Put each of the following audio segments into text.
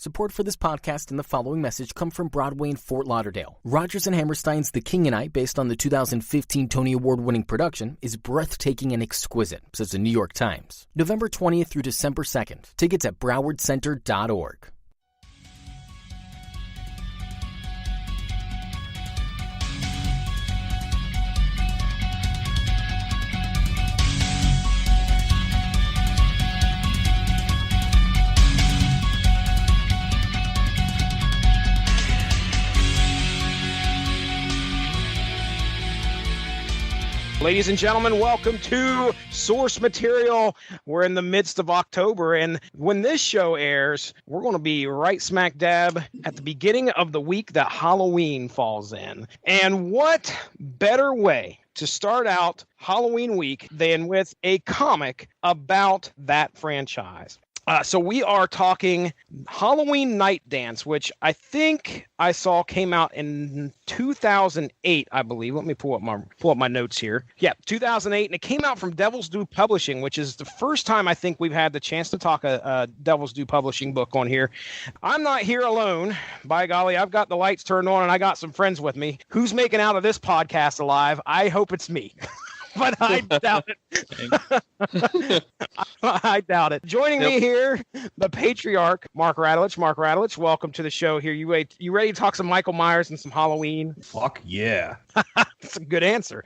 Support for this podcast and the following message come from Broadway in Fort Lauderdale. Rodgers and Hammerstein's The King and I, based on the 2015 Tony Award-winning production, is breathtaking and exquisite, says the New York Times. November 20th through December 2nd. Tickets at browardcenter.org. Ladies and gentlemen, welcome to Source Material. We're in the midst of October, and when this show airs, we're going to be right smack dab at the beginning of the week that Halloween falls in. And what better way to start out Halloween week than with a comic about that franchise? So we are talking Halloween Nightdance, which I think I saw came out in 2008, I believe. Let me pull up my notes here. Yeah, 2008, and it came out from Devil's Due Publishing, which is the first time I think we've had the chance to talk a Devil's Due Publishing book on here. I'm not here alone. By golly, I've got the lights turned on, and I got some friends with me. Who's making out of this podcast alive? I hope it's me. But I doubt it. I doubt it. Joining me here, the patriarch, Mark Radulich. Mark Radulich, welcome to the show here. You ready to talk some Michael Myers and some Halloween? Fuck yeah. That's a good answer.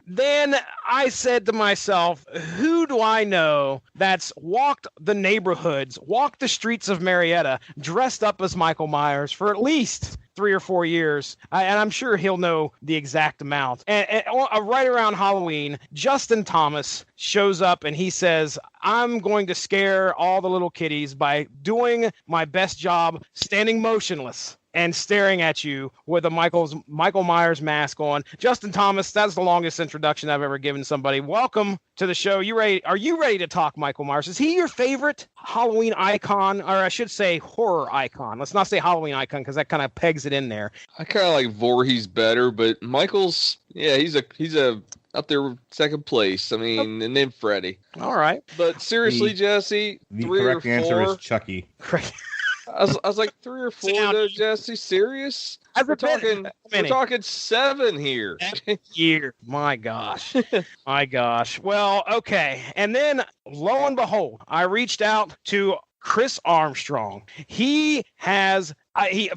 Then I said to myself, who do I know that's walked the neighborhoods, walked the streets of Marietta, dressed up as Michael Myers for at least 3 or 4 years, and I'm sure he'll know the exact amount. And right around Halloween, Justin Thomas shows up and he says, I'm going to scare all the little kiddies by doing my best job standing motionless and staring at you with a Michael Myers mask on. Justin Thomas, that's the longest introduction I've ever given somebody. Welcome to the show. Are you ready to talk Michael Myers? Is he your favorite Halloween icon, or I should say horror icon? Let's not say Halloween icon because that kind of pegs it in there. I kind of like Voorhees better, but Michael's, yeah, he's a out there second place. I mean, and then Freddy. All right. But seriously, Jesse, The 3 correct or 4? answer is Chucky. I was like 3 or 4 though, Jesse. Serious? We're talking 7 here. My gosh. My gosh. Well, okay. And then lo and behold, I reached out to Chris Armstrong. He has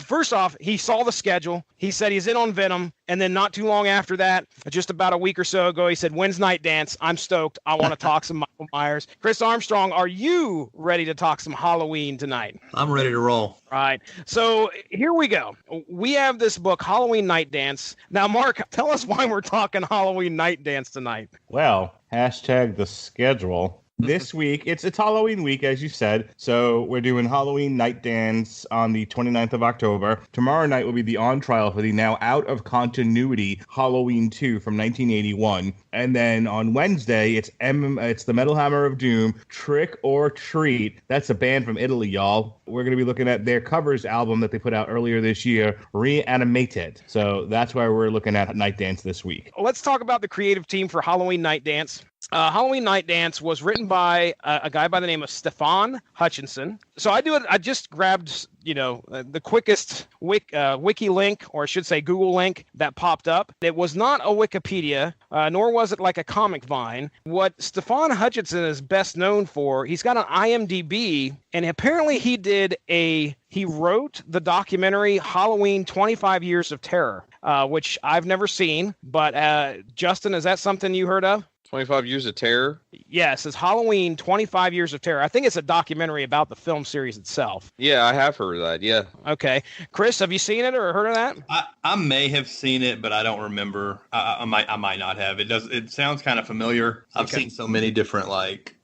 first off, he saw the schedule. He said he's in on Venom. And then not too long after that, just about a week or so ago, he said, when's Nightdance? I'm stoked. I want to talk some Michael Myers. Chris Armstrong, are you ready to talk some Halloween tonight? I'm ready to roll. Right. So here we go. We have this book, Halloween Nightdance. Now, Mark, tell us why we're talking Halloween Nightdance tonight. Well, hashtag the schedule. This week, it's Halloween week, as you said, so we're doing Halloween Nightdance on the 29th of October. Tomorrow night will be the on trial for the now out-of-continuity Halloween 2 from 1981. And then on Wednesday, it's the Metal Hammer of Doom, Trick or Treat. That's a band from Italy, y'all. We're going to be looking at their covers album that they put out earlier this year, Reanimated. So that's why we're looking at Nightdance this week. Let's talk about the creative team for Halloween Nightdance. Halloween Nightdance was written by a guy by the name of Stefan Hutchinson. So I just grabbed, the quickest wiki link, or I should say Google link that popped up. It was not a Wikipedia, nor was it like a comic vine. What Stefan Hutchinson is best known for, he's got an IMDb, and apparently he wrote the documentary Halloween 25 Years of Terror, which I've never seen. But Justin, is that something you heard of? 25 Years of Terror? Yes, it's Halloween 25 Years of Terror. I think it's a documentary about the film series itself. Yeah, I have heard of that, yeah. Okay. Chris, have you seen it or heard of that? I may have seen it, but I don't remember. I might not have. It sounds kind of familiar. I've seen so many different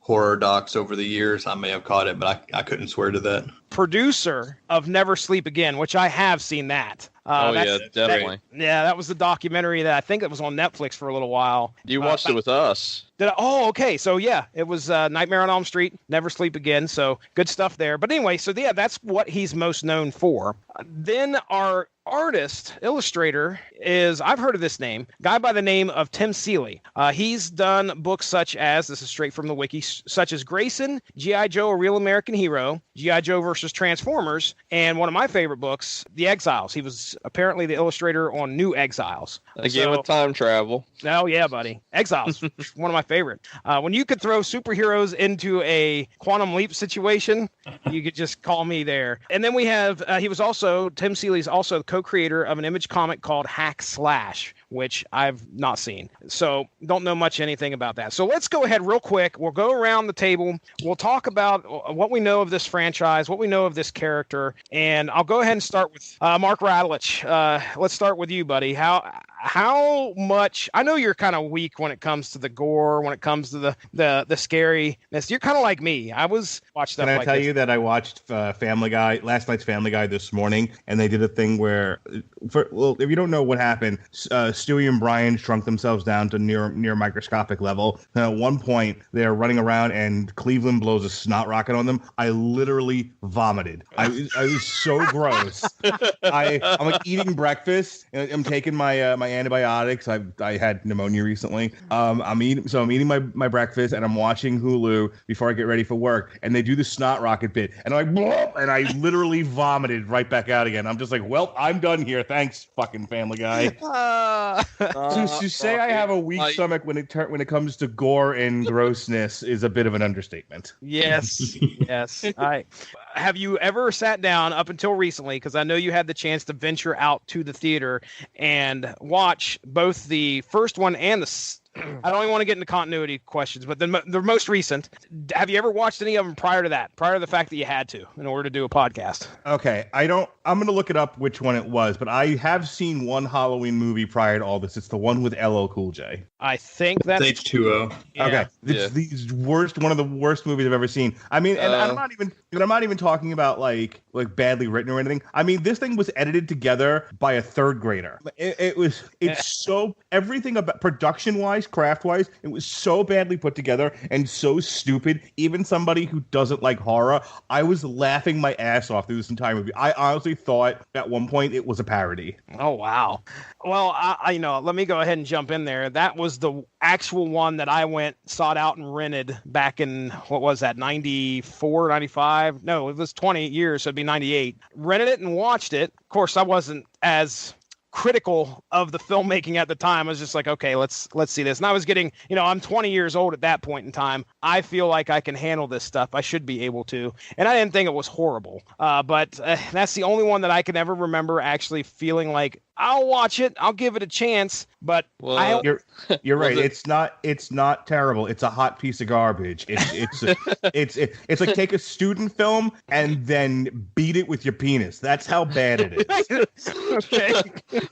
horror docs over the years. I may have caught it, but I couldn't swear to that. Producer of Never Sleep Again, which I have seen that. Yeah, definitely. That was the documentary that I think it was on Netflix for a little while. You watched it with us. Okay. So, yeah, it was Nightmare on Elm Street, Never Sleep Again. So good stuff there. But anyway, that's what he's most known for. Then our illustrator is, I've heard of this name, guy by the name of Tim Seeley. He's done books such as, this is straight from the wiki, such as Grayson, G.I. Joe, A Real American Hero, G.I. Joe versus Transformers, and one of my favorite books, The Exiles. He was apparently the illustrator on New Exiles. Again, with time travel. Oh, yeah, buddy. Exiles, one of my favorite. When you could throw superheroes into a quantum leap situation, you could just call me there. And then we have, Tim Seeley's also the co-creator of an Image comic called Hack Slash, which I've not seen. So don't know much anything about that. So let's go ahead real quick. We'll go around the table. We'll talk about what we know of this franchise, what we know of this character. And I'll go ahead and start with Mark Radulich. Let's start with you, buddy. How much, I know you're kind of weak when it comes to the gore, when it comes to the scariness. You're kind of like me. I was watched stuff like this. Can I tell you that I watched Family Guy, last night's Family Guy this morning, and they did a thing where, if you don't know what happened, Stewie and Brian shrunk themselves down to near microscopic level. And at one point, they're running around and Cleveland blows a snot rocket on them. I literally vomited. I was so gross. I'm like eating breakfast, and I'm taking my antibiotics. I had pneumonia recently. I'm eating my breakfast, and I'm watching Hulu before I get ready for work, and they do the snot rocket bit, and I'm like, and I literally vomited right back out again. I'm just like, well, I'm done here. Thanks, fucking Family Guy. To say I have a weak stomach when it comes to gore and grossness is a bit of an understatement. Yes, yes. Have you ever sat down up until recently, because I know you had the chance to venture out to the theater and watch both the first one and I don't even want to get into continuity questions, but the most recent, have you ever watched any of them prior to that, prior to the fact that you had to in order to do a podcast? Okay, I'm going to look it up which one it was, but I have seen one Halloween movie prior to all this. It's the one with LL Cool J. I think that's H2O. Yeah. Okay, it's one of the worst movies I've ever seen. I mean, and I'm not even talking about like badly written or anything. I mean, this thing was edited together by a third grader. It's so, everything about production wise, craft wise, it was so badly put together and so stupid. Even somebody who doesn't like horror, I was laughing my ass off through this entire movie. I honestly thought at one point it was a parody. Oh wow. Well, I let me go ahead and jump in there. That was the actual one that I sought out and rented back in, what was that, 94, 95? No, it was 20 years, so it'd be 98. Rented it and watched it. Of course, I wasn't as critical of the filmmaking at the time. I was just like, okay, let's see this. And I was getting, I'm 20 years old at that point in time. I feel like I can handle this stuff. I should be able to. And I didn't think it was horrible. But that's the only one that I can ever remember actually feeling like, I'll watch it. I'll give it a chance. But you're right. It's not terrible. It's a hot piece of garbage. It's like take a student film and then beat it with your penis. That's how bad it is. Okay.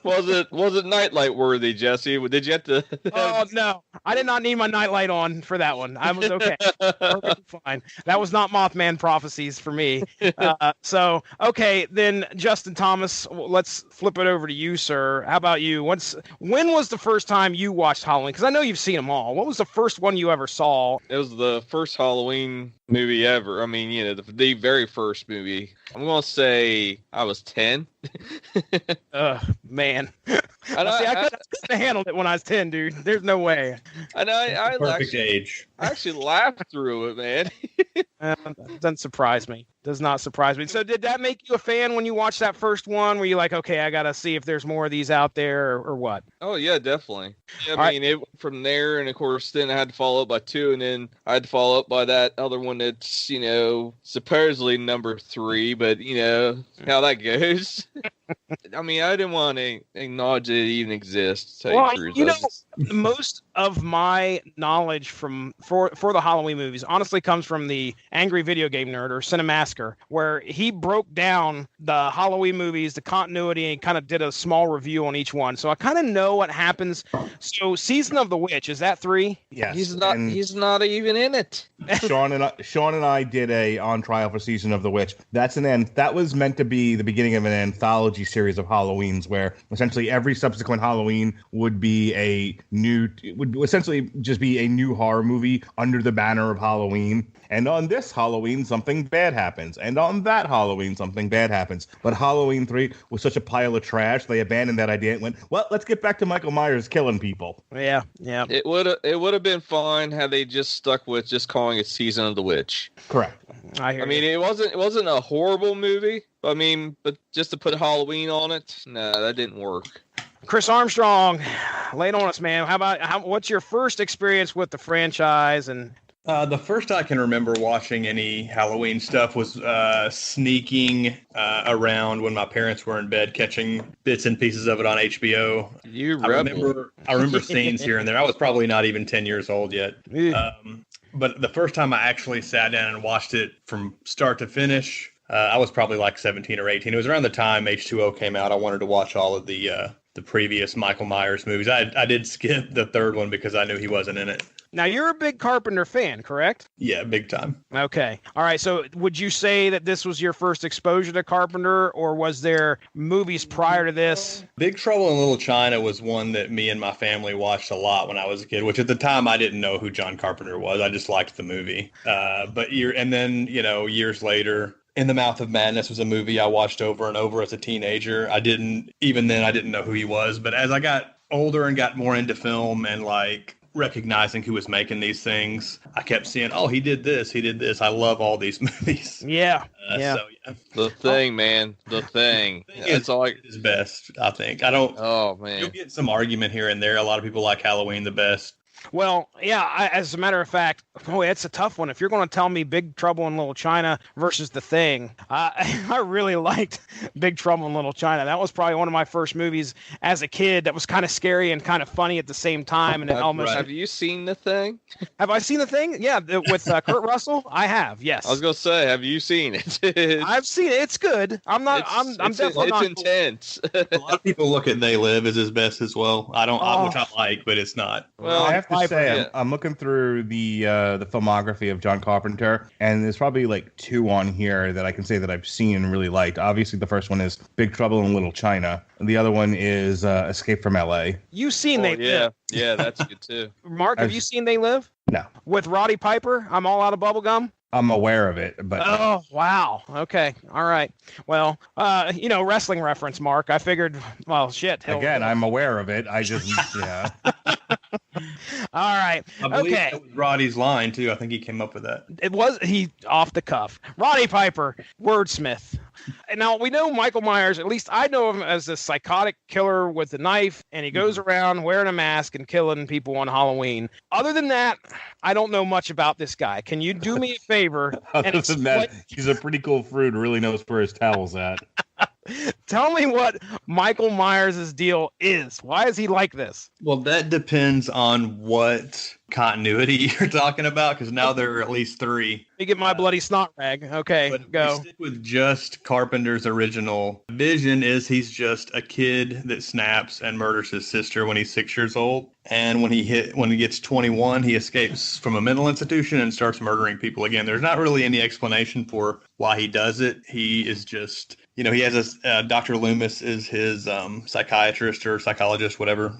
Was it nightlight worthy, Jesse? Did you have to? Oh no, I did not need my nightlight on for that one. I was okay. Perfectly fine. That was not Mothman prophecies for me. So okay, then Justin Thomas, let's flip it over to you, sir. How about you? When was the first time you watched Halloween? Because I know you've seen them all. What was the first one you ever saw? It was the first Halloween movie ever. I mean, the very first movie. I'm gonna say I was 10. Man. I couldn't have handled it when I was 10, dude. There's no way. And I Perfect age. I actually laughed through it, man. Doesn't surprise me. Does not surprise me. So did that make you a fan when you watched that first one? Were you like, okay, I got to see if there's more of these out there or what? Oh, yeah, definitely. I mean, it from there, and of course, then I had to follow up by 2, and then I had to follow up by that other one that's, supposedly number 3, but, how that goes. I mean, I didn't want to acknowledge that it even exists. Most of my knowledge for the Halloween movies honestly comes from the Angry Video Game Nerd or Cinemasker, where he broke down the Halloween movies, the continuity, and kind of did a small review on each one. So I kind of know what happens. So Season of the Witch, is that 3? Yes. He's not even in it. Sean and I did a on trial for Season of the Witch. That's an end. That was meant to be the beginning of an anthology series series of Halloweens, where essentially every subsequent Halloween would essentially just be a new horror movie under the banner of Halloween. And on this Halloween, something bad happens. And on that Halloween, something bad happens. But Halloween 3 was such a pile of trash, they abandoned that idea and went, well, let's get back to Michael Myers killing people. Yeah. It would have been fine had they just stuck with just calling it Season of the Witch. Correct. I mean, it wasn't a horrible movie. I mean, but just to put Halloween on it, no, that didn't work. Chris Armstrong, lay it on us, man. What's your first experience with the franchise? And the first I can remember watching any Halloween stuff was sneaking around when my parents were in bed, catching bits and pieces of it on HBO. I remember scenes here and there. I was probably not even 10 years old yet. But the first time I actually sat down and watched it from start to finish, I was probably like 17 or 18. It was around the time H2O came out. I wanted to watch all of the previous Michael Myers movies. I did skip the third one because I knew he wasn't in it. Now, you're a big Carpenter fan, correct? Yeah, big time. Okay. All right. So would you say that this was your first exposure to Carpenter, or was there movies prior to this? Big Trouble in Little China was one that me and my family watched a lot when I was a kid, which at the time I didn't know who John Carpenter was. I just liked the movie. And then, years later, In the Mouth of Madness was a movie I watched over and over as a teenager. I didn't know who he was. But as I got older and got more into film and recognizing who was making these things, I kept seeing, oh, he did this. I love all these movies. Yeah. The Thing, man. The Thing. It's all his best, I think. I don't. Oh, man. You'll get some argument here and there. A lot of people like Halloween the best. Well, yeah, as a matter of fact, boy, it's a tough one. If you're going to tell me Big Trouble in Little China versus The Thing, I really liked Big Trouble in Little China. That was probably one of my first movies as a kid that was kind of scary and kind of funny at the same time. And it almost. Have you seen The Thing? Have I seen The Thing? Yeah, with Kurt Russell? I have, yes. I was going to say, have you seen it? I've seen it. It's good. I'm definitely not. It's intense. A lot of people look at They Live as his best as well. Which I like, but it's not. Well, I have to say, I'm looking through the filmography of John Carpenter, and there's probably like two on here that I can say that I've seen and really liked. Obviously, the first one is Big Trouble in Little China, and the other one is Escape from L.A. You've seen They Live? Yeah, that's good too. Mark, have you seen They Live? No. With Roddy Piper? I'm all out of bubblegum? I'm aware of it, but oh wow, okay, all right. Well, wrestling reference, Mark. I figured. Well, shit. Again, I'm aware of it. I just yeah. All right. I believe that was Roddy's line too. I think he came up with that. It was he off the cuff. Roddy Piper, wordsmith. And now we know Michael Myers, at least I know him as a psychotic killer with a knife, and he goes around wearing a mask and killing people on Halloween. Other than that, I don't know much about this guy. Can you do me a favor? Other than that, he's a pretty cool fruit, really knows where his towel's at. Tell me what Michael Myers' deal is. Why is he like this? Well, that depends on what continuity you're talking about, because now there are at least three. Let me get my bloody snot rag. Okay, but go. We stick with just Carpenter's original vision is he's just a kid that snaps and murders his sister when he's 6 years old. And when he gets 21, he escapes from a mental institution and starts murdering people again. There's not really any explanation for why he does it. He is just, he has Dr. Loomis is his psychiatrist or psychologist, whatever.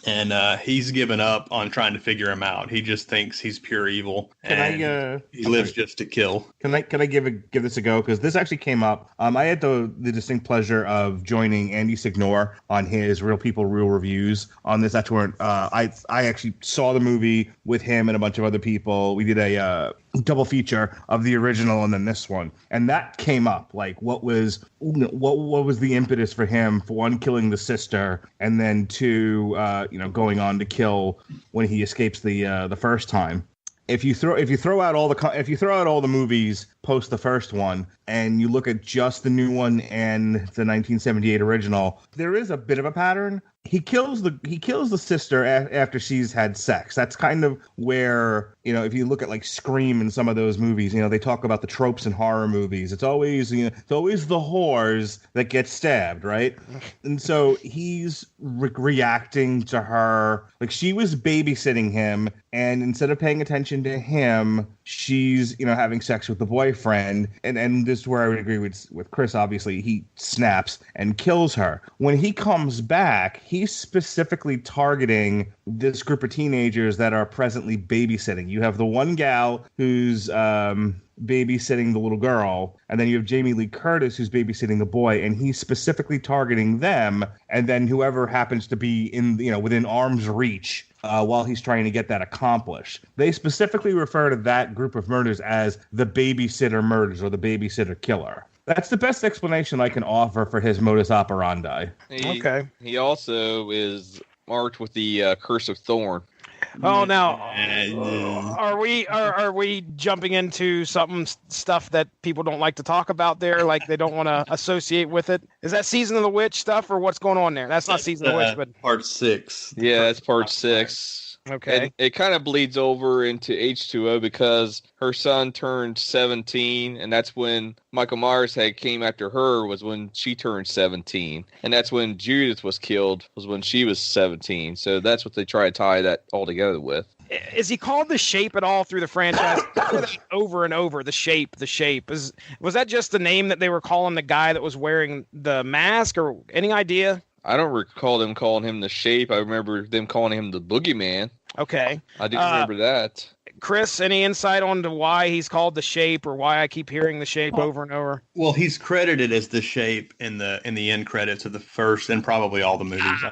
And he's given up on trying to figure him out. He just thinks he's pure evil. He lives just to kill. Can I give this a go? Because this actually came up. I had the distinct pleasure of joining Andy Signore on his Real People, Real Reviews on this. That's where I actually saw the movie with him and a bunch of other people. We did a double feature of the original and then this one, and that came up. Like, what was the impetus for him, for one, killing the sister, and then two, going on to kill when he escapes the first time. If you throw out all the movies post the first one and you look at just the new one and the 1978 original, there is a bit of a pattern. He kills the sister after she's had sex. That's kind of where, if you look at like Scream and some of those movies, they talk about the tropes in horror movies. It's always the whores that get stabbed, right? And so he's reacting to her like she was babysitting him, and instead of paying attention to him, she's having sex with the boyfriend, and is where I would agree with Chris. Obviously, he snaps and kills her. When he comes back, he's specifically targeting this group of teenagers that are presently babysitting. You have the one gal who's babysitting the little girl, and then you have Jamie Lee Curtis who's babysitting the boy, and he's specifically targeting them, and then whoever happens to be within arm's reach while he's trying to get that accomplished. They specifically refer to that group of murders as the babysitter murders or the babysitter killer. That's the best explanation I can offer for his modus operandi. He also is marked with the Curse of Thorn. Oh, now are we jumping into stuff that people don't like to talk about there, like they don't want to associate with it? Is that Season of the Witch stuff, or what's going on there? That's not Season of the Witch, but part 6. Yeah, that's part 6. Okay. And it kind of bleeds over into H2O because her son turned 17, and that's when Michael Myers came after her, was when she turned 17. And that's when Judith was killed, was when she was 17. So that's what they try to tie that all together with. Is he called the Shape at all through the franchise? Over and over, the Shape. Was that just the name that they were calling the guy that was wearing the mask, or any idea? I don't recall them calling him the Shape. I remember them calling him the Boogeyman. Okay. I do remember that. Chris, any insight on to why he's called the Shape, or why I keep hearing the Shape over and over? Well, he's credited as the Shape in the end credits of the first and probably all the movies.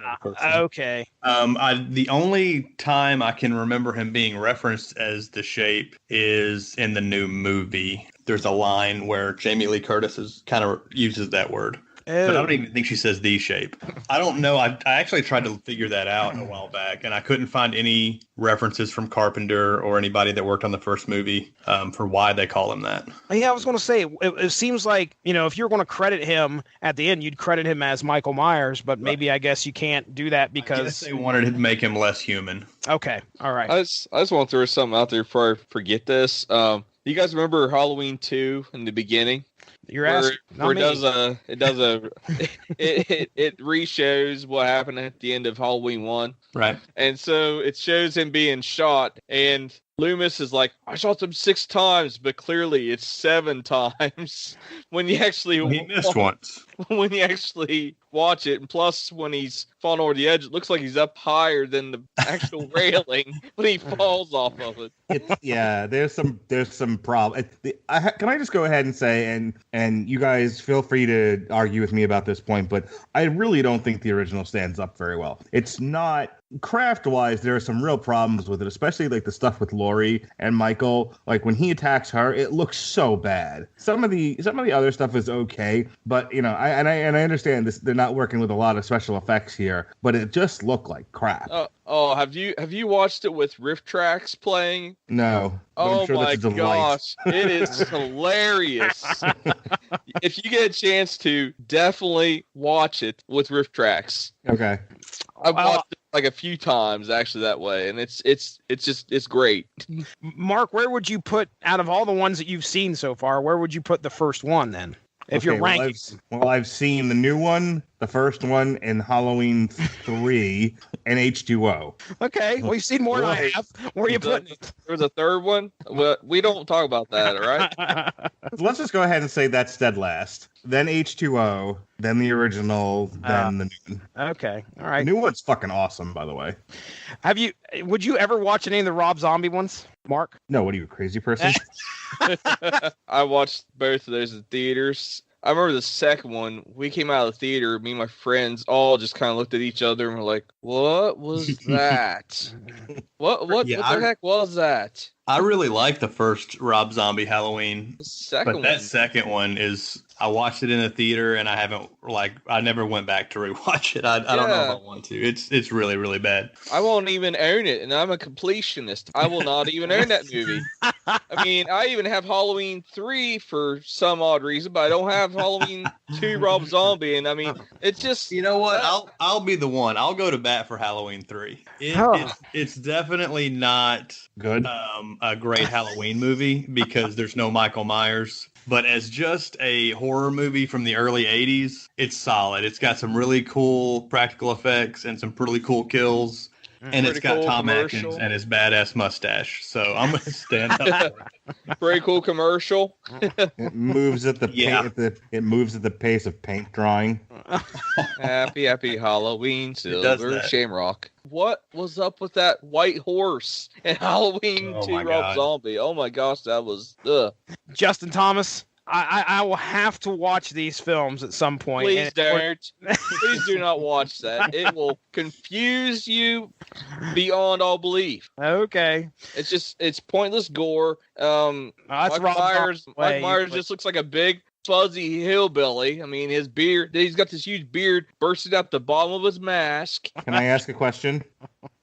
Okay. The only time I can remember him being referenced as the Shape is in the new movie. There's a line where Jamie Lee Curtis kind of uses that word. But I don't even think she says the Shape. I don't know. I actually tried to figure that out a while back, and I couldn't find any references from Carpenter or anybody that worked on the first movie for why they call him that. Yeah, I was going to say, it seems like, if you're going to credit him at the end, you'd credit him as Michael Myers, but maybe I guess you can't do that because... I guess they wanted to make him less human. Okay, all right. I just want to throw something out there before I forget this. You guys remember Halloween 2 in the beginning? You're asking. It re-shows what happened at the end of Halloween 1. Right. And so it shows him being shot, and Loomis is like, I shot him 6 times, but clearly it's 7 times when you actually he missed once. When you actually watch it, and plus when he's falling over the edge, it looks like he's up higher than the actual railing when he falls off of it. There's some problem. Can I just go ahead and say, and you guys feel free to argue with me about this point, but I really don't think the original stands up very well. It's not. Craft-wise, there are some real problems with it, especially like the stuff with Laurie and Michael. Like when he attacks her, it looks so bad. Some of the other stuff is okay, but I understand this. They're not working with a lot of special effects here, but it just looked like crap. Have you watched it with riff tracks playing? No. Oh my gosh, it is hilarious. If you get a chance to, definitely watch it with riff tracks. Okay. I've watched it like a few times actually that way, and it's great. Mark, where would you put, out of all the ones that you've seen so far, where would you put the first one then? If you're ranking. I've seen the new one, the first one, and Halloween 3, and H2O. Okay, well, you've seen more than I have. Where are you putting it? There's a third one. Well, we don't talk about that, all right? Let's just go ahead and say that's dead last. Then H2O, then the original, then the new one. Okay, all right. The new one's fucking awesome, by the way. Would you ever watch any of the Rob Zombie ones, Mark? No, what are you, a crazy person? I watched both of those in theaters. I remember the second one, we came out of the theater, me and my friends all just kind of looked at each other and were like, what was that? What the heck was that? I really like the first Rob Zombie Halloween. That second one is, I watched it in the theater and I never went back to rewatch it. I don't know if I want to. It's really, really bad. I won't even own it, and I'm a completionist. I will not even own that movie. I mean, I even have Halloween 3 for some odd reason, but I don't have Halloween 2 Rob Zombie, and I mean, it's just... You know what? I'll be the one. I'll go to bat for Halloween 3. It's definitely not good. A great Halloween movie because there's no Michael Myers. But as just a horror movie from the early 80s, it's solid. It's got some really cool practical effects and some pretty cool kills. And it's got Tom Atkins and his badass mustache. So I'm going to stand up for it. Very cool commercial. It moves at it moves at the pace of paint drawing. Happy Halloween, Silver Shamrock. What was up with that white horse in Halloween 2 Rob Zombie? Oh my gosh, that was Justin Thomas. I will have to watch these films at some point. Please don't. Please do not watch that. It will confuse you beyond all belief. Okay. It's pointless gore. Mike Myers just looks like a big fuzzy hillbilly. I mean, his beard, he's got this huge beard bursting out the bottom of his mask. Can I ask a question?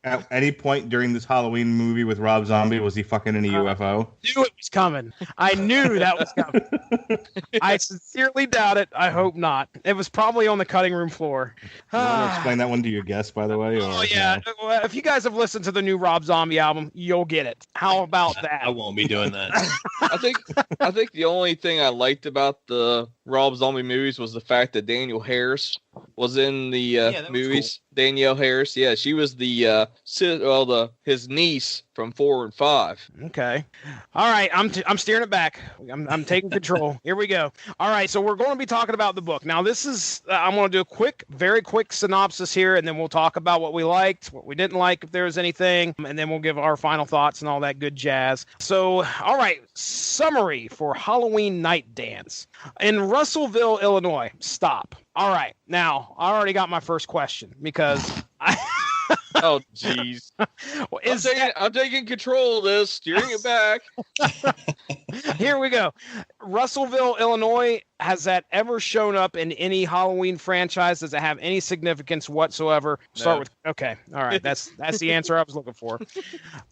At any point during this Halloween movie with Rob Zombie, was he fucking in a UFO? Knew it was coming. I knew that was coming. I sincerely doubt it. I hope not. It was probably on the cutting room floor. You want to explain that one to your guests, by the way? Oh, yeah. No? If you guys have listened to the new Rob Zombie album, you'll get it. How about that? I won't be doing that. I think the only thing I liked about the Rob Zombie movies was the fact that Danielle Harris was in the movies. Cool. Danielle Harris, yeah, she was his niece from 4 and 5. Okay, all right, I'm steering it back. I'm taking control. Here we go. All right, so we're going to be talking about the book. Now, this is I'm going to do a very quick synopsis here, and then we'll talk about what we liked, what we didn't like, if there was anything, and then we'll give our final thoughts and all that good jazz. So, all right, summary for Halloween Nightdance in Russellville, Illinois. Stop. All right, now I already got my first question because oh, jeez. I'm taking control of this, steering it back. Here we go. Russellville, Illinois. Has that ever shown up in any Halloween franchise? Does it have any significance whatsoever? No. Okay. All right. That's the answer I was looking for.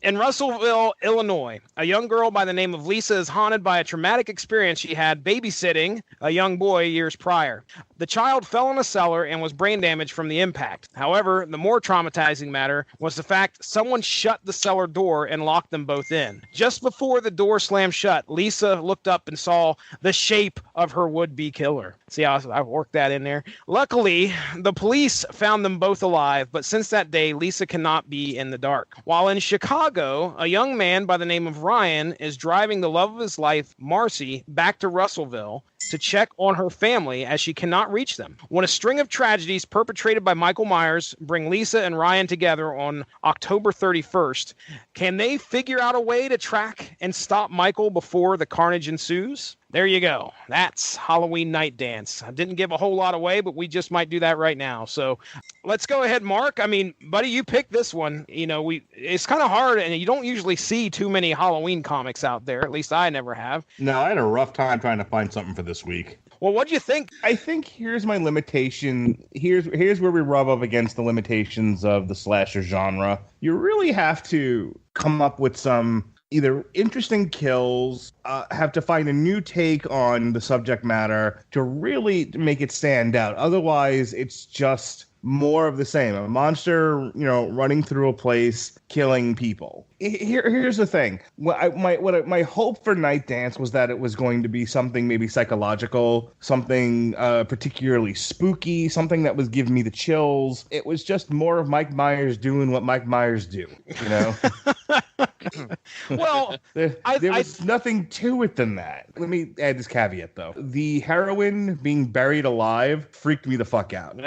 In Russellville, Illinois, a young girl by the name of Lisa is haunted by a traumatic experience she had babysitting a young boy years prior. The child fell in a cellar and was brain damaged from the impact. However, the more traumatizing matter was the fact someone shut the cellar door and locked them both in. Just before the door slammed shut, Lisa looked up and saw the shape of her would-be killer. See how I worked that in there? Luckily, the police found them both alive, but since that day, Lisa cannot be in the dark. While in Chicago, a young man by the name of Ryan is driving the love of his life, Marcy, back to Russellville to check on her family as she cannot reach them. When a string of tragedies perpetrated by Michael Myers bring Lisa and Ryan together on October 31st, can they figure out a way to track and stop Michael before the carnage ensues? There you go. That's Halloween Nightdance. I didn't give a whole lot away, but we just might do that right now. So let's go ahead, Mark. I mean, buddy, you picked this one. You know, it's kind of hard, and you don't usually see too many Halloween comics out there. At least I never have. No, I had a rough time trying to find something for this week. Well, what do you think? I think here's my limitation. Here's where we rub up against the limitations of the slasher genre. You really have to come up with some either interesting kills, have to find a new take on the subject matter to really make it stand out. Otherwise, it's just more of the same. A monster, running through a place, killing people. Here's the thing. My hope for Nightdance was that it was going to be something maybe psychological, something particularly spooky, something that was giving me the chills. It was just more of Mike Myers doing what Mike Myers do, Well, there was nothing to it than that. Let me add this caveat, though. The heroine being buried alive freaked me the fuck out.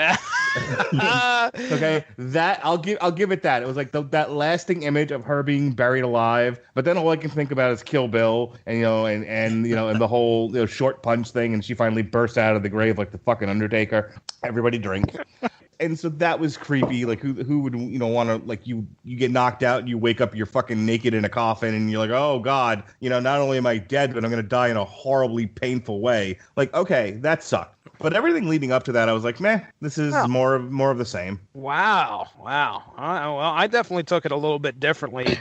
Okay, that I'll give it that. It was like that lasting image of her being buried alive. But then all I can think about is Kill Bill, and and the whole short punch thing, and she finally bursts out of the grave like the fucking Undertaker. Everybody drink. And so that was creepy. Like who would want to, like, you get knocked out and you wake up, you're fucking naked in a coffin and you're like, oh God, not only am I dead, but I'm gonna die in a horribly painful way. Like, okay, that sucked. But everything leading up to that, I was like, meh, this is more of the same. Wow. Well, I definitely took it a little bit differently.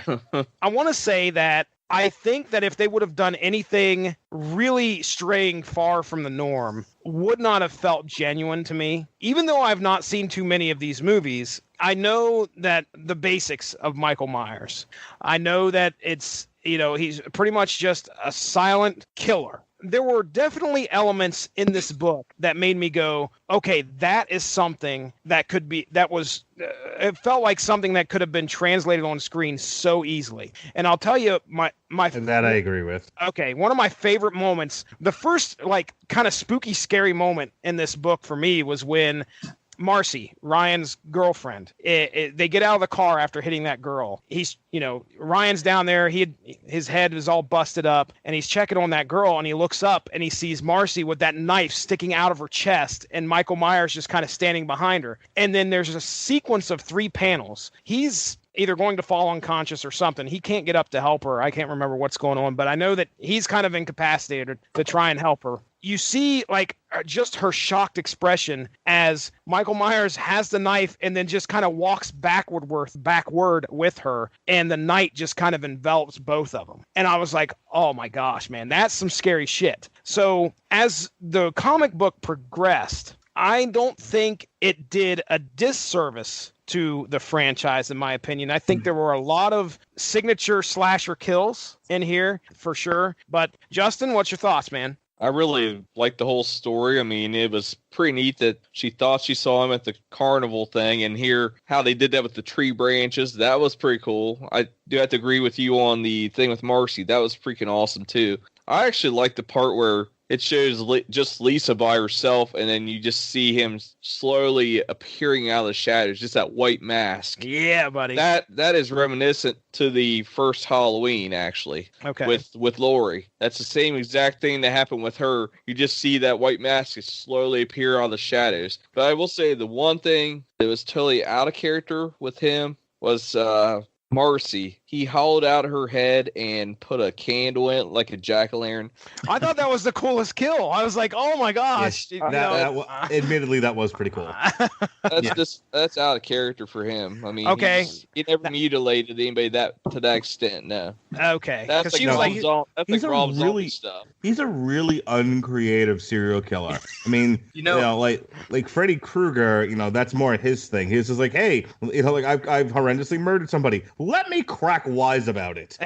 I want to say that I think that if they would have done anything really straying far from the norm, would not have felt genuine to me. Even though I've not seen too many of these movies, I know that the basics of Michael Myers. I know that it's, he's pretty much just a silent killer. there were definitely elements in this book that made me go, okay, that is something that could be, it felt like something that could have been translated on screen so easily. And I'll tell you, that I agree with. Okay, one of my favorite moments, the first like kind of spooky, scary moment in this book for me was when Marcy, Ryan's girlfriend, they get out of the car after hitting that girl. Ryan's down there. His head is all busted up, and he's checking on that girl, and he looks up, and he sees Marcy with that knife sticking out of her chest, and Michael Myers just kind of standing behind her. And then there's a sequence of 3 panels. He's either going to fall unconscious or something. He can't get up to help her. I can't remember what's going on, but I know that he's kind of incapacitated to try and help her. You see, like, just her shocked expression as Michael Myers has the knife and then just kind of walks backward with her, and the night just kind of envelops both of them. And I was like, oh my gosh, man, that's some scary shit. So as the comic book progressed, I don't think it did a disservice to the franchise, in my opinion. I think there were a lot of signature slasher kills in here, for sure. But Justin, what's your thoughts, man? I really liked the whole story. I mean, it was pretty neat that she thought she saw him at the carnival thing, and hear how they did that with the tree branches. That was pretty cool. I do have to agree with you on the thing with Marcy. That was freaking awesome, too. I actually like the part where it shows just Lisa by herself, and then you just see him slowly appearing out of the shadows, just that white mask. Yeah, buddy. That is reminiscent to the first Halloween, actually. Okay. With Laurie. That's the same exact thing that happened with her. You just see that white mask slowly appear out of the shadows. But I will say the one thing that was totally out of character with him was Marcy. He hollowed out her head and put a candle in it like a jack-o'-lantern. I thought that was the coolest kill. I was like, oh my gosh. Yes, admittedly, that was pretty cool. That's out of character for him. I mean, okay. He never mutilated anybody to that extent, no. Okay. That's Rob Zombie stuff. He's a really uncreative serial killer. I mean, like Freddy Krueger, that's more his thing. He's just like, hey, like I've horrendously murdered somebody. Let me crack wise about it.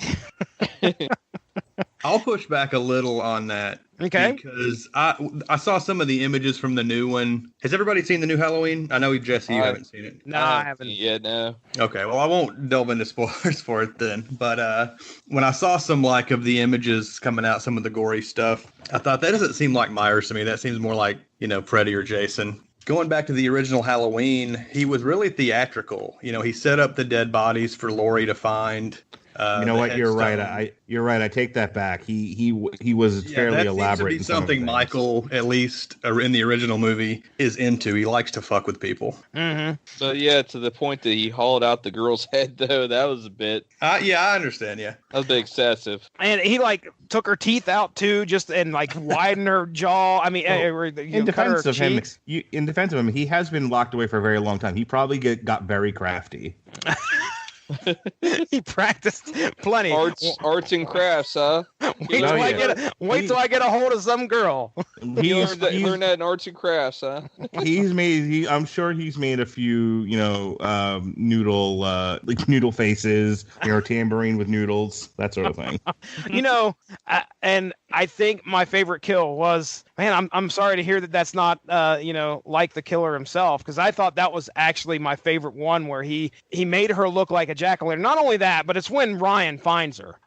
I'll push back a little on that. Okay. Because I saw some of the images from the new one. Has everybody seen the new Halloween? I know, Jesse, you haven't seen it. No, I haven't. Yeah, no. Okay, well, I won't delve into spoilers for it then. But when I saw some of the images coming out, some of the gory stuff, I thought that doesn't seem like Myers to me. That seems more like, Freddy or Jason. Going back to the original Halloween, he was really theatrical. He set up the dead bodies for Laurie to find. You know what? You're right. You're right. I take that back. He was fairly elaborate. Seems to be something Michael, at least in the original movie, is into. He likes to fuck with people. Mm-hmm. But yeah, to the point that he hauled out the girl's head, though, that was a bit. Yeah, I understand. Yeah, that was a bit excessive. And he took her teeth out too, and widened her jaw. I mean, in defense of him, he has been locked away for a very long time. He probably got very crafty. He practiced plenty. Arts and crafts, huh? Wait till I get a hold of some girl. He learned that in arts and crafts, huh? I'm sure he's made a few, noodle faces, tambourine with noodles, that sort of thing. And I think my favorite kill was, man, I'm sorry to hear that that's not, like the killer himself, because I thought that was actually my favorite one, where he made her look like a jack-o'-lantern. Not only that, but it's when Ryan finds her.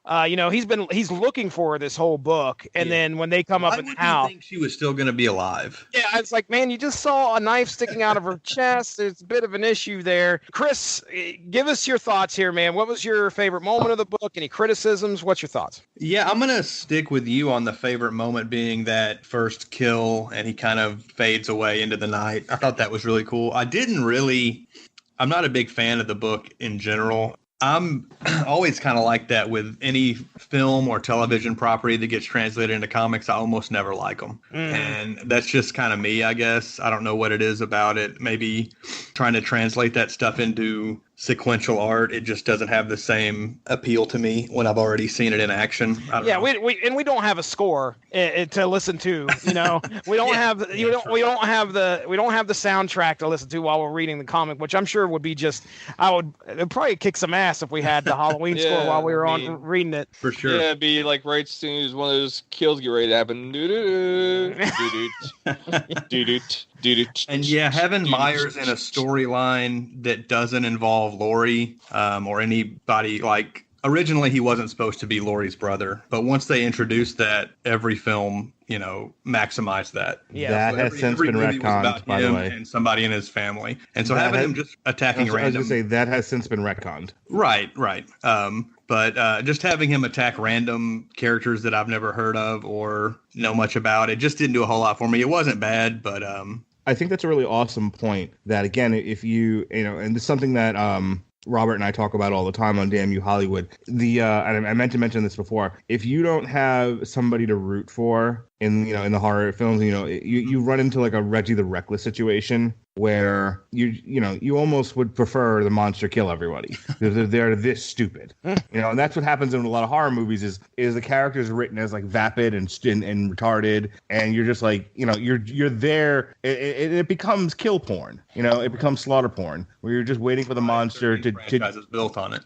He's looking for her this whole book, and then when they come up in the house, think she was still going to be alive. Yeah, I was like, man, you just saw a knife sticking out of her chest. There's a bit of an issue there. Chris, give us your thoughts here, man. What was your favorite moment of the book? Any criticisms? What's your thoughts? Yeah, I'm going to stick with you on the favorite moment being that first kill, and he kind of fades away into the night. I thought that was really cool. I'm not a big fan of the book in general. I'm always kind of like that with any film or television property that gets translated into comics. I almost never like them. And that's just kind of me, I guess. I don't know what it is about it. Maybe trying to translate that stuff into sequential art, it just doesn't have the same appeal to me when I've already seen it in action. We don't have a score to listen to. You know, we don't have the soundtrack to listen to while we're reading the comic, which I'm sure would be just it'd probably kick some ass if we had the Halloween score while we were on reading it. For sure. Yeah, it'd be like right as soon as one of those kills get ready to happen. And yeah, having Myers in a storyline that doesn't involve Laurie or anybody, like, originally he wasn't supposed to be Laurie's brother, but once they introduced that, every film, you know, maximized that. Yeah, that has since been retconned, by the way. And somebody in his family. And so having him just attacking random... I was going to say, that has since been retconned. Right. But just having him attack random characters that I've never heard of or know much about, it just didn't do a whole lot for me. It wasn't bad, but... I think that's a really awesome point that, again, if you know, and it's something that Robert and I talk about all the time on Damn You Hollywood. And I meant to mention this before. If you don't have somebody to root for in the horror films, you run into like a Reggie the Reckless situation where you almost would prefer the monster kill everybody. They're this stupid, and that's what happens in a lot of horror movies. Is the characters written as like vapid and retarded, and you're just like you're there. It becomes kill porn. It becomes slaughter porn where you're just waiting for the monster to franchises built on it.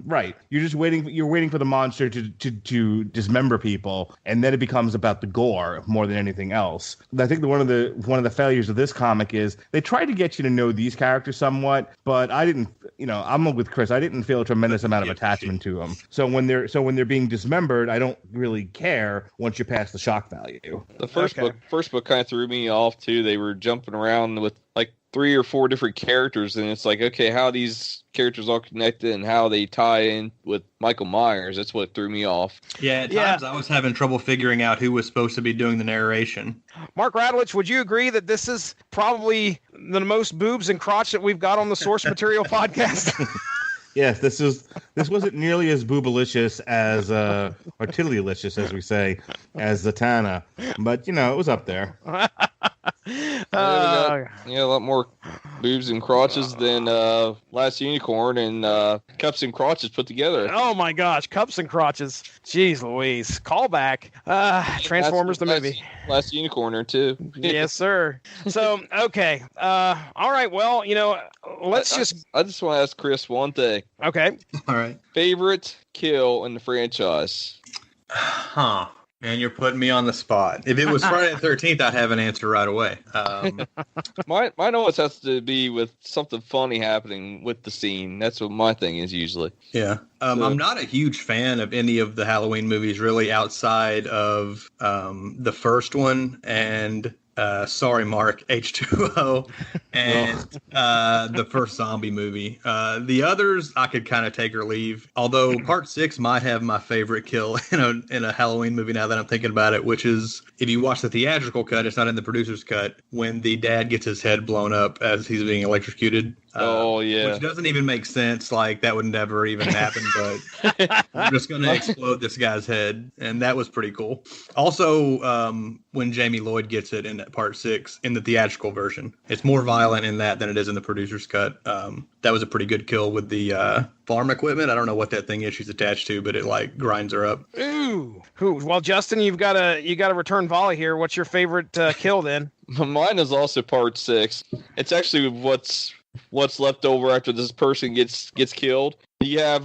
Right. You're waiting for the monster to dismember people, and then it becomes about the gore more than anything else. I think one of the failures of this comic is they tried to get you to know these characters somewhat, but I didn't. I'm with Chris. I didn't feel a tremendous amount of attachment to them. So when they're being dismembered, I don't really care once you pass the shock value. The first book kind of threw me off too. They were jumping around with like 3 or 4 different characters, and it's like, okay, how these characters all connected and how they tie in with Michael Myers. That's what threw me off. Yeah, at times I was having trouble figuring out who was supposed to be doing the narration. Mark Radulich, would you agree that this is probably the most boobs and crotch that we've got on the Source Material podcast? Yes, this wasn't nearly as boobalicious as or tiddlylicious, as we say, as Zatanna, but it was up there. A lot more boobs and crotches than Last Unicorn and Cups and Crotches put together. Oh my gosh, Cups and Crotches. Jeez Louise. Callback. Transformers the movie. Last Unicorner too. Yes, sir. So, okay. All right, well, let's just... I just want to ask Chris one thing. Okay. All right. Favorite kill in the franchise? Huh. Man, you're putting me on the spot. If it was Friday the 13th, I'd have an answer right away. Mine always has to be with something funny happening with the scene. That's what my thing is usually. Yeah. I'm not a huge fan of any of the Halloween movies really outside of the first one and... sorry, Mark, H2O, and the first zombie movie. The others I could kind of take or leave. Although Part 6 might have my favorite kill in a Halloween movie now that I'm thinking about it, which is if you watch the theatrical cut, it's not in the producer's cut, when the dad gets his head blown up as he's being electrocuted. Which doesn't even make sense. Like, that would never even happen, but I'm just going to explode this guy's head. And that was pretty cool. Also, when Jamie Lloyd gets it in that Part 6 in the theatrical version, it's more violent in that than it is in the producer's cut. That was a pretty good kill with the farm equipment. I don't know what that thing is she's attached to, but it like grinds her up. Ooh. Well, Justin, you got a return volley here. What's your favorite kill then? Mine is also Part 6. It's actually what's left over after this person gets killed. You have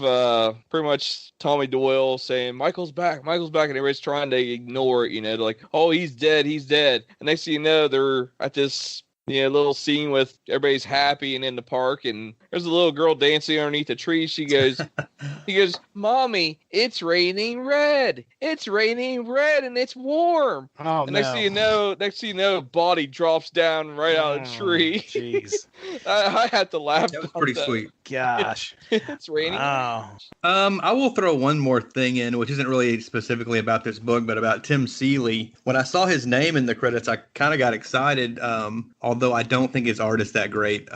pretty much Tommy Doyle saying Michael's back, and everybody's trying to ignore it, like, oh, he's dead. And next thing you know, they're at this little scene with everybody's happy and in the park, and there's a little girl dancing underneath a tree. She goes, Mommy, it's raining red, and it's warm. Oh, and next thing you know, body drops down right out of the tree. Jeez. I had to laugh. That was pretty sweet. Gosh. It's raining. Oh. I will throw one more thing in, which isn't really specifically about this book, but about Tim Seeley. When I saw his name in the credits, I kind of got excited. Although although I don't think his art is that great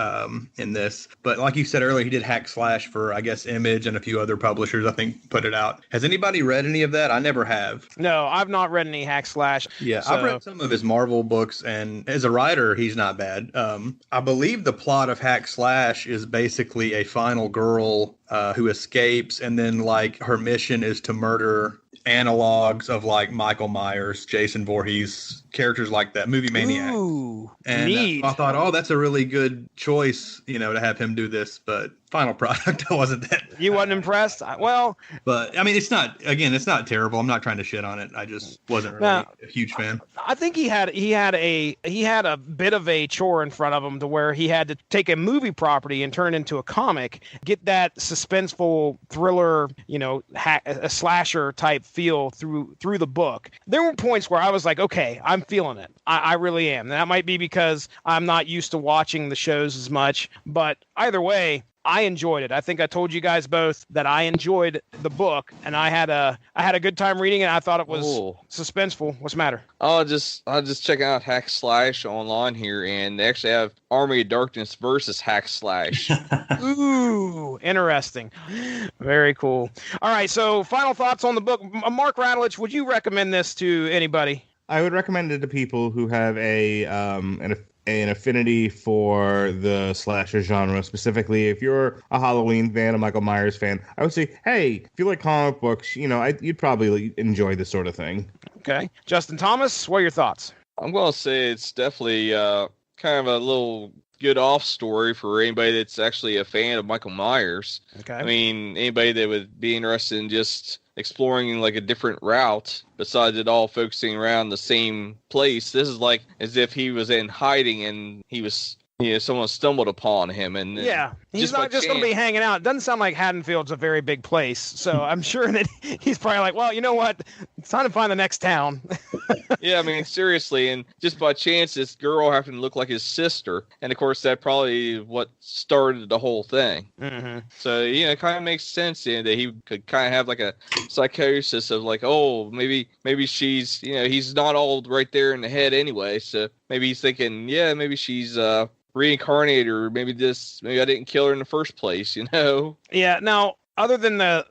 in this. But like you said earlier, he did Hack Slash for, I guess, Image and a few other publishers, I think, put it out. Has anybody read any of that? I never have. No, I've not read any Hack Slash. Yeah, I've read some of his Marvel books, and as a writer, he's not bad. I believe the plot of Hack Slash is basically a final girl who escapes, and then like her mission is to murder analogs of like Michael Myers, Jason Voorhees, characters like that, movie maniac. Ooh, and neat. I thought, oh, that's a really good choice, to have him do this. But final product, I wasn't that. You wasn't impressed? Well, but I mean, it's not terrible. I'm not trying to shit on it. I just wasn't really a huge fan. I think he had a bit of a chore in front of him to where he had to take a movie property and turn it into a comic, get that suspenseful thriller, a slasher type feel through the book. There were points where I was like, okay, I'm feeling it. I really am. That might be because I'm not used to watching the shows as much, but either way, I enjoyed it. I think I told you guys both that I enjoyed the book, and I had a good time reading it. I thought it was suspenseful. What's the matter? I'll just check out Hack Slash online here, and they actually have Army of Darkness versus Hack Slash. Ooh, interesting. Very cool. All right, so final thoughts on the book. Mark Radulich, would you recommend this to anybody? I would recommend it to people who have an affinity for the slasher genre. Specifically, if you're a Halloween fan, a Michael Myers fan, I would say, hey, if you like comic books, you'd probably enjoy this sort of thing. Okay. Justin Thomas, what are your thoughts? I'm going to say it's definitely kind of a little good off story for anybody that's actually a fan of Michael Myers. Okay. I mean, anybody that would be interested in just exploring like a different route besides it all focusing around the same place. This is like as if he was in hiding and he was, someone stumbled upon him. And yeah, he's not just going to be hanging out. It doesn't sound like Haddonfield's a very big place. So I'm sure that he's probably like, well, you know what? It's time to find the next town. Yeah, I mean, seriously. And just by chance, this girl happened to look like his sister. And of course, that probably what started the whole thing. Mm-hmm. So, it kind of makes sense that he could kind of have like a psychosis of like, oh, maybe she's, he's not all right there in the head anyway. So maybe he's thinking, yeah, maybe she's reincarnated, or maybe I didn't kill her in the first place, Yeah. Now, other than the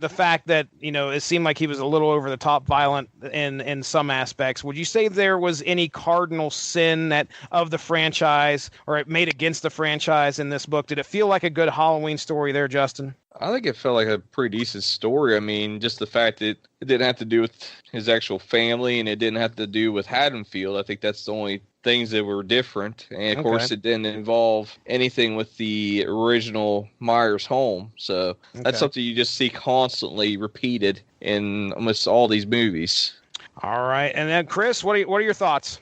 fact that, it seemed like he was a little over the top violent in some aspects, would you say there was any cardinal sin of the franchise or it made against the franchise in this book? Did it feel like a good Halloween story there, Justin? I think it felt like a pretty decent story. I mean, just the fact that it didn't have to do with his actual family and it didn't have to do with Haddonfield. I think that's the only things that were different. And of course, it didn't involve anything with the original Myers home. So that's something you just see constantly repeated in almost all these movies. All right. And then, Chris, what are your thoughts?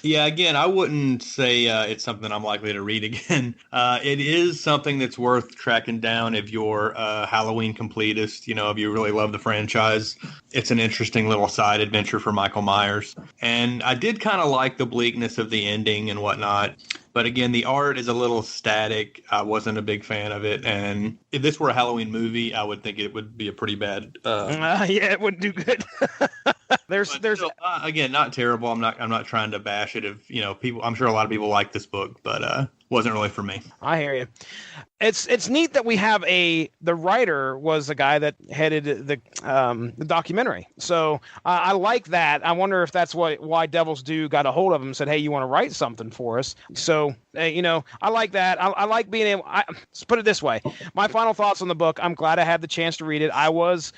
Yeah, again, I wouldn't say it's something I'm likely to read again. It is something that's worth tracking down if you're a Halloween completist, if you really love the franchise. It's an interesting little side adventure for Michael Myers. And I did kind of like the bleakness of the ending and whatnot. But again, the art is a little static. I wasn't a big fan of it. And if this were a Halloween movie, I would think it would be a pretty bad. Yeah, it wouldn't do good. There's still, again, not terrible. I'm not trying to bash it. If people, I'm sure a lot of people like this book, but wasn't really for me. I hear you. It's neat that we have the writer was a guy that headed the documentary. So I like that. I wonder if that's why Devil's Due got a hold of him and said, hey, you want to write something for us? So, I like that. I like being able, let's put it this way. My final thoughts on the book, I'm glad I had the chance to read it. I was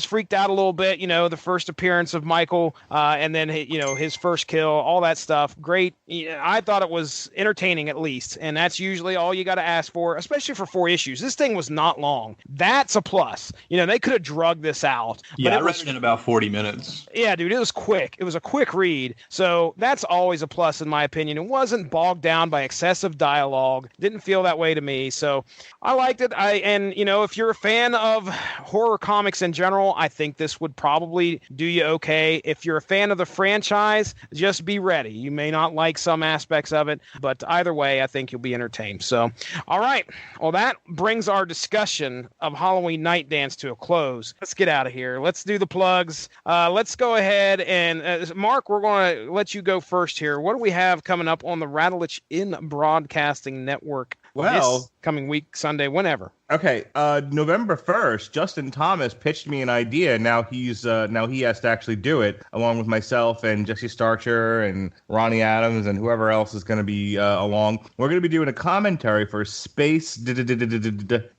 freaked out a little bit, the first appearance of Michael, and then, his first kill, all that stuff. Great. I thought it was entertaining at least. And that's usually all you got to ask for, especially for 4 issues. This thing was not long. That's a plus. They could have drugged this out. Yeah, I read it in about 40 minutes. Yeah, dude, it was quick. It was a quick read. So that's always a plus in my opinion. It wasn't bogged down by excessive dialogue. Didn't feel that way to me. So I liked it. If you're a fan of horror comics in general, I think this would probably do you okay. If you're a fan of the franchise, just be ready. You may not like some aspects of it, but either way, I think you'll be entertained. So, all right. Well, that brings our discussion of Halloween Night Dance to a close. Let's get out of here. Let's do the plugs. Let's go ahead and Mark, we're going to let you go first here. What do we have coming up on the Rattlich in Broadcasting Network? This coming week, Sunday, whenever. Okay, November 1st, Justin Thomas pitched me an idea. Now he has to actually do it, along with myself and Jesse Starcher and Ronnie Adams and whoever else is going to be along. We're going to be doing a commentary for Space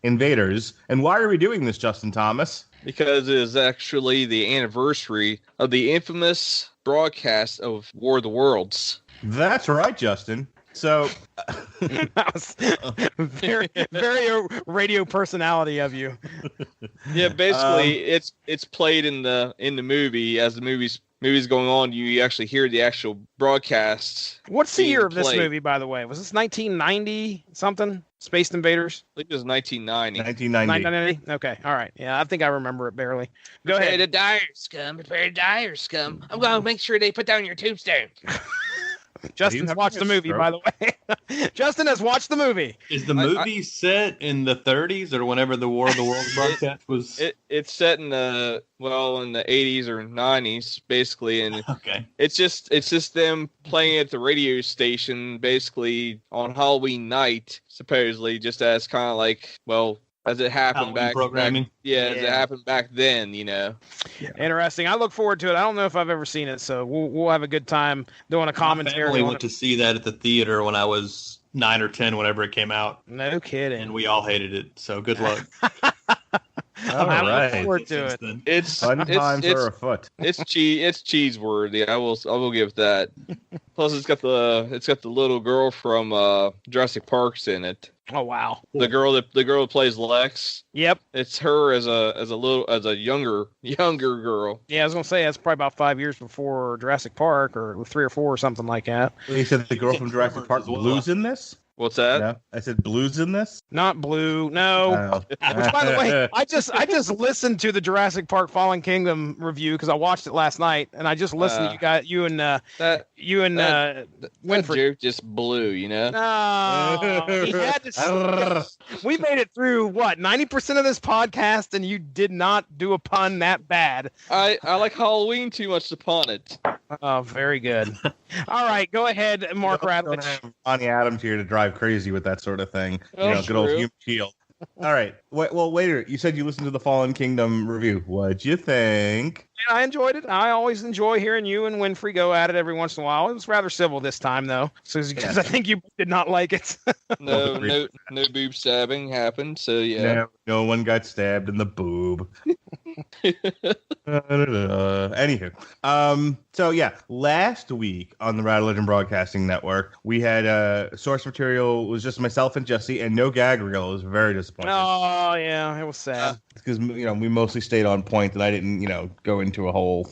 Invaders. And why are we doing this, Justin Thomas? Because it is actually the anniversary of the infamous broadcast of War of the Worlds. That's right, Justin. So that was very, very radio personality of you. Yeah, basically, it's played in the movie as the movie's going on. You actually hear the actual broadcasts. What's the year of this movie, by the way? Was this 1990 something? Space Invaders? I think it was 1990. 1990. Okay, all right. Yeah, I think I remember it barely. Go ahead. The dire scum. Prepare to dire scum. I'm going to make sure they put down your tombstone. Justin has watched the movie, by the way. Justin has watched the movie. Is the movie set in the 30s or whenever the War of the Worlds broadcast was? It's set in the 80s or 90s, basically, and okay. It's just them playing at the radio station, basically on Halloween night, supposedly, just as kind of like as it happened back programming. As it happened back then, Yeah. Interesting. I look forward to it. I don't know if I've ever seen it, so we'll have a good time doing a commentary. My family went to see that at the theater when I was 9 or 10, whenever it came out. No kidding. And we all hated it. So good luck. I look forward to it. It's fun times are afoot. It's cheese worthy. I will give that. Plus, it's got the little girl from Jurassic Park's in it. Oh wow! The girl that plays Lex. Yep, it's her as a younger girl. Yeah, I was gonna say that's probably about 5 years before Jurassic Park, or 3 or 4 or something like that. You said the girl from Jurassic Park Blue's in this? What's that? No, I said Blue's in this. Not Blue. No. Which, by the way, I just listened to the Jurassic Park Fallen Kingdom review because I watched it last night, and I just listened to you and Winfrey. Joke just blew, you know. No, he had to. We made it through 90% of this podcast, and you did not do a pun that bad. I like Halloween too much to pun it. Oh, very good. All right, go ahead, Mark Rattlich. Ronnie Adams here to drive crazy with that sort of thing. Good old human shield. All right. Waiter, you said you listened to the Fallen Kingdom review. What'd you think? I enjoyed it. I always enjoy hearing you and Winfrey go at it every once in a while. It was rather civil this time, though, because I think you did not like it. No boob stabbing happened. So yeah, no one got stabbed in the boob. Anywho, so yeah, last week on the Rattlich Broadcasting Network, we had source material was just myself and Jesse, and no gag reel. It was very disappointing. Oh yeah, it was sad because we mostly stayed on point, and I didn't go into a whole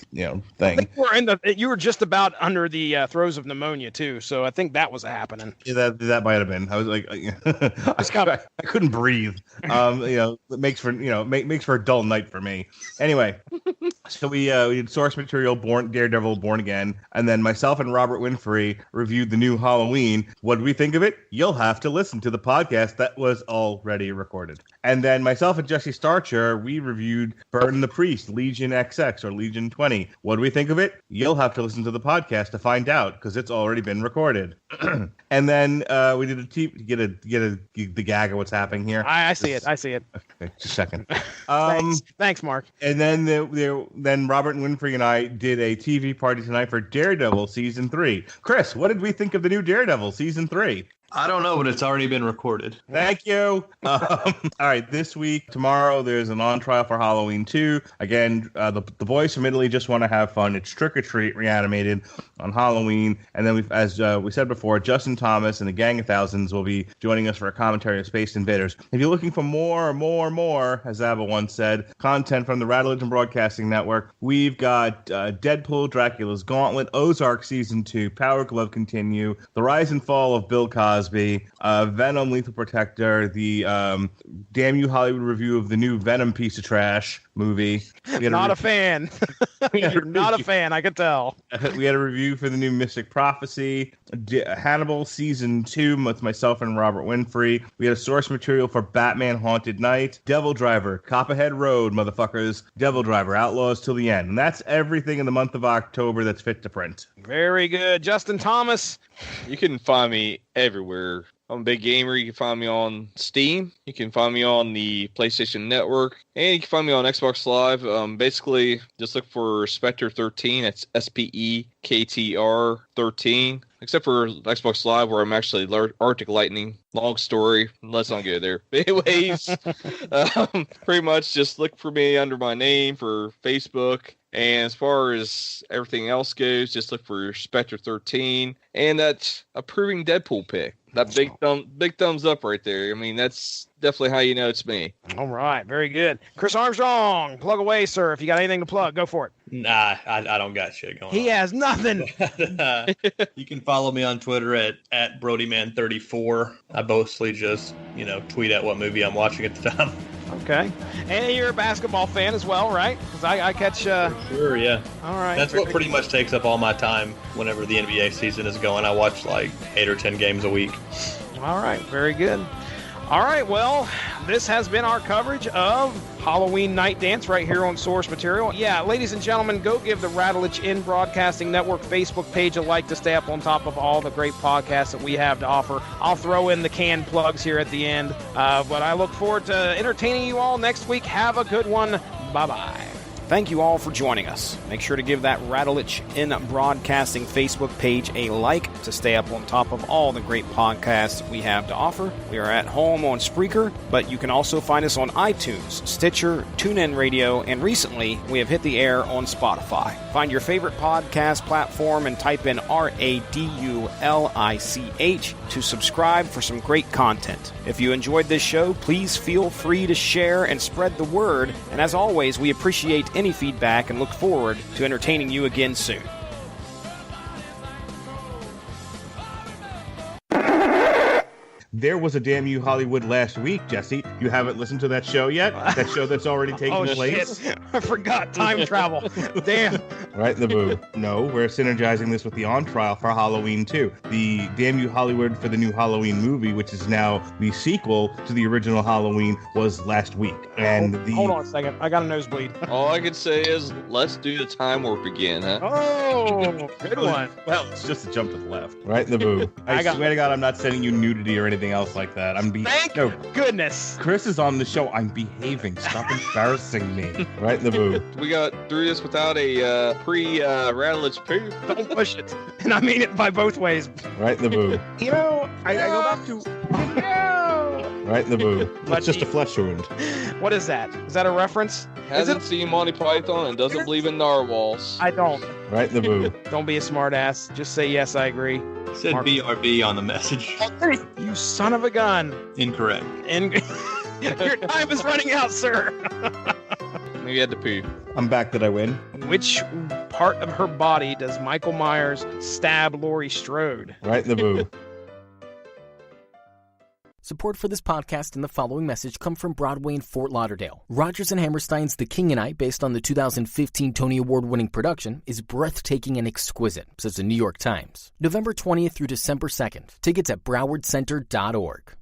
thing. I think you were just about under the throes of pneumonia too, so I think that was happening. Yeah, that might have been. I was like, I couldn't breathe. It makes for makes for a dull night for me. Anyway, so we did source material, Daredevil, Born Again, and then myself and Robert Winfrey reviewed the new Halloween. What did we think of it? You'll have to listen to the podcast that was already recorded. And then myself and Jesse Starcher, we reviewed Burn the Priest, Legion XX or Legion 20. What do we think of it? You'll have to listen to the podcast to find out because it's already been recorded. And then we did get the gag of what's happening here. I see it. Okay, just a second. Thanks, Mark. And then then Robert and Winfrey and I did a TV party tonight for Daredevil Season 3. Chris, what did we think of the new Daredevil Season 3? I don't know, but it's already been recorded. Thank you. All right, this week, tomorrow, there's an on trial for Halloween 2. Again, the boys from Italy just want to have fun. It's Trick or Treat reanimated on Halloween. And then, as we said before, Justin Thomas and the Gang of Thousands will be joining us for a commentary of Space Invaders. If you're looking for more, as Abba once said, content from the Rattlich Broadcasting Network, we've got Deadpool, Dracula's Gauntlet, Ozark Season 2, Power Glove Continue, The Rise and Fall of Bill Cosby, Venom, Lethal Protector, the Damn You Hollywood review of the new Venom piece of trash movie. Not a fan. You're not a fan, I could tell. We had a review for the new Mystic Prophecy, Hannibal Season 2 with myself and Robert Winfrey. We had a source material for Batman Haunted Night, Devil Driver, Copperhead Road, motherfuckers, Devil Driver, Outlaws Till the End. And that's everything in the month of October that's fit to print. Very good. Justin Thomas. You can find me everywhere. I'm a big gamer. You can find me on Steam. You can find me on the PlayStation Network. And you can find me on Xbox Live. Basically, just look for Spectre 13. It's SPEKTR 13. Except for Xbox Live, where I'm actually Arctic Lightning. Long story. Let's not go there. But anyways, pretty much just look for me under my name for Facebook. And as far as everything else goes, just look for Spectre 13 and that approving Deadpool pick. That big thumbs up right there. I mean, that's definitely how you know it's me. All right, very good. Chris Armstrong, plug away, sir. If you got anything to plug, go for it. Nah, I don't got shit going on. He has nothing. You can follow me on Twitter at BrodyMan34. I mostly just, tweet at what movie I'm watching at the time. Okay. And you're a basketball fan as well, right? Because I catch... Sure, yeah. All right. That's what pretty much takes up all my time whenever the NBA season is going. I watch like 8 or 10 games a week. All right, very good. All right, well, this has been our coverage of Halloween Nightdance right here on Source Material. Yeah, ladies and gentlemen, go give the Rattleage In Broadcasting Network Facebook page a like to stay up on top of all the great podcasts that we have to offer. I'll throw in the canned plugs here at the end, but I look forward to entertaining you all next week. Have a good one. Bye-bye. Thank you all for joining us. Make sure to give that Rattleage In Broadcasting Facebook page a like to stay up on top of all the great podcasts we have to offer. We are at home on Spreaker, but you can also find us on iTunes, Stitcher, TuneIn Radio, and recently we have hit the air on Spotify. Find your favorite podcast platform and type in RADULICH to subscribe for some great content. If you enjoyed this show, please feel free to share and spread the word. And as always, we appreciate any feedback and look forward to entertaining you again soon. There was a Damn You Hollywood last week, Jesse. You haven't listened to that show yet? That show that's already taken place? Shit. I forgot time travel. Damn. Right in the boo. No, we're synergizing this with the On Trial for Halloween 2. The Damn You Hollywood for the new Halloween movie, which is now the sequel to the original Halloween, was last week. And Hold on a second. I got a nosebleed. All I can say is, let's do the time warp again, huh? Oh, good one. Well, it's just a jump to the left. Right in the boo. I swear to God, I'm not sending you nudity or anything else like that. Thank goodness. Chris is on the show. I'm behaving. Stop embarrassing me. Right in the boo. We got through this without a pre-Rattleage poo. Don't push it. And I mean it by both ways. Right in the boo. I go back to... Right in the boo. It's just a flesh wound. What is that? Is that a reference? Hasn't seen Monty Python and doesn't believe in narwhals. I don't. Right in the boo. Don't be a smartass. Just say yes, I agree. It said BRB on the message. You son of a gun. Incorrect. Your time is running out, sir. Maybe you had to poo. I'm back. Did I win? Which part of her body does Michael Myers stab Laurie Strode? Right in the boo. Support for this podcast and the following message come from Broadway in Fort Lauderdale. Rodgers and Hammerstein's The King and I, based on the 2015 Tony Award-winning production, is breathtaking and exquisite, says the New York Times. November 20th through December 2nd. Tickets at browardcenter.org.